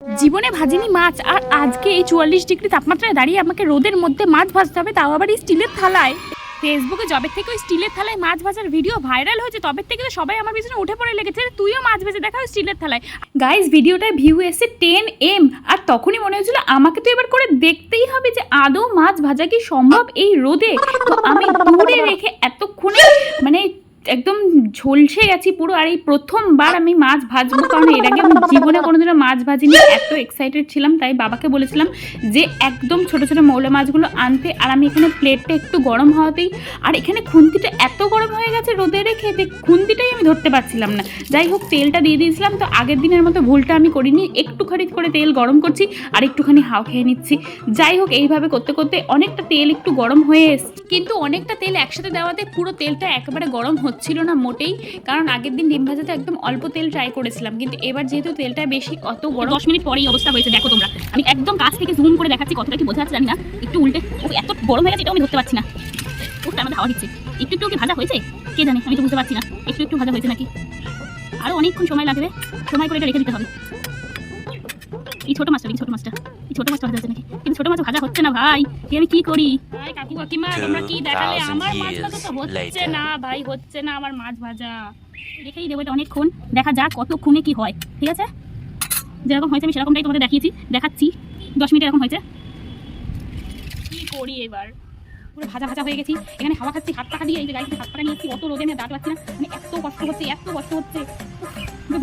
জীবনে ভাজিনি মাছ, আর আজকে এই 44 ডিগ্রি তাপমাত্রায় দাঁড়িয়ে আমাকে রোদের মধ্যে মাছ ভাজতে হবে, তাও আবার এই স্টিলের থালায়। ফেসবুকে যবে থেকে ওই স্টিলের থালায় মাছ ভাজার ভিডিও ভাইরাল হয়েছে তবে থেকে তো সবাই আমার পিছনে উঠে পড়ে লেগেছে, তুইও মাছ ভেজে দেখা স্টিলের থালায়। গাইস, ভিডিওটায় ভিউ এসে 10M, আর তখনই মনে হয়েছিল আমাকে তো এবার করে দেখতেই হবে যে আদৌ মাছ ভাজা কি সম্ভব এই রোদে। তো আমি দূরে রেখে এতক্ষণে মানে একদম ঝলসে গেছি পুরো। আর এই প্রথমবার আমি মাছ ভাজবো, কারণ এর আগে আমি জীবনে কোনোদিনও মাছ ভাজিনি। এত এক্সাইটেড ছিলাম, তাই বাবাকে বলেছিলাম যে একদম ছোট ছোট মৌলা মাছগুলো আনতে। আর আমি এখানে প্লেটটা একটু গরম হওয়াতেই, আর এখানে খুন্তিটা এত গরম হয়ে গেছে রোদে রেখে যে খুন্তিটাই আমি ধরতে পারছিলাম না। যাই হোক, তেলটা দিয়ে দিয়েছিলাম, তো আগের দিনের মতো ভুলটা আমি করিনি। একটুখানি করে তেল গরম করছি আর একটুখানি হাওয়া খেয়ে নিচ্ছি। যাই হোক, এইভাবে করতে করতে অনেকটা তেল একটু গরম হয়ে এসছে, কিন্তু অনেকটা তেল একসাথে দেওয়াতে পুরো তেলটা একেবারে গরম হচ্ছিল না মোটেই। কারণ আগের দিন ডিম ভাজাতে একদম অল্প তেল ট্রাই করেছিলাম, কিন্তু এবার যেহেতু তেলটা বেশি অত গরম। 10 মিনিট পরেই অবস্থা হয়েছে, দেখো তোমরা। আমি একদম কাছ থেকে জুম করে দেখাচ্ছি, কতটা কি বোঝা যাচ্ছে জানি না। একটু উল্টে এত গরম হয়ে গেছে, এটাও আমি ধরতে পারছি না। ওটা আমাদের হাওয়া দিচ্ছে। একটু একটু কি ভাজা হয়েছে কে জানে, আমি তো বুঝতে পারছি না একটু একটু ভাজা হয়েছে নাকি। আরো অনেকক্ষণ সময় লাগবে, সময় করে এটা রেখে দিতে হবে। এই ছোট মাছটা ভাজা হচ্ছে নাকি, কিন্তু ছোট মাছ ভাজা হচ্ছে না ভাই, আমি কি করি? ভাই কাকু কাকিমা, তোমরা কি দেখালে? আমার মাছ ভাজা তো হচ্ছে না ভাই, হচ্ছে না আমার মাছ ভাজা। রেখেই দেবো এটা অনেকক্ষণ, দেখা যাক কতক্ষণে কি হয়। ঠিক আছে, যেরকম হয়েছে আমি সেরকমটাই তোমাদের দেখাচ্ছি। 10 মিনিট এরকম হয়েছে, কি করি এবার? পুরো ভাজা ভাজা হয়ে গেছি। এখানে হাওয়া খাচ্ছি হাত পাকা দিয়ে, এই যে গাড়ি থেকে হাত পাকা নিয়েছি, অত রোদে আমি দাঁড় পাচ্ছি না। মানে এত কষ্ট হচ্ছে,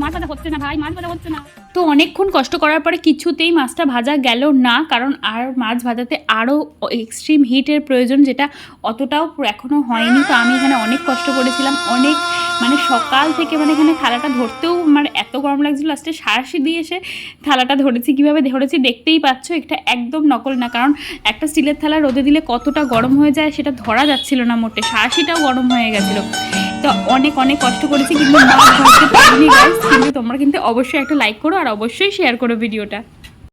মাছ ভাজা হচ্ছে না ভাই, মাছ ভাজা হচ্ছে না। তো অনেকক্ষণ কষ্ট করার পরে কিছুতেই মাছটা ভাজা গেল না, কারণ আর মাছ ভাজাতে আরও এক্সট্রিম হিটের প্রয়োজন, যেটা অতটাও এখনও হয়নি। তো আমি এখানে অনেক কষ্ট করেছিলাম, অনেক মানে সকাল থেকে, মানে এখানে থালাটা ধরতেও আমার এত গরম লাগছিল। লাস্টে সারাশি দিয়ে এসে থালাটা ধরেছি, কীভাবে ধরেছি দেখতেই পাচ্ছ। এটা একদম নকল না, কারণ একটা স্টিলের থালা রোদে দিলে কতটা গরম হয়ে যায় সেটা ধরা যাচ্ছিল না মোটে, সারাশিটাও গরম হয়ে গেছিলো। তো অনেক কষ্ট করেছি, কিন্তু মাছ ধরতে পারিনি গাইস। কিন্তু তোমরা কিন্তু অবশ্যই একটা লাইক করো আর অবশ্যই শেয়ার করো ভিডিওটা।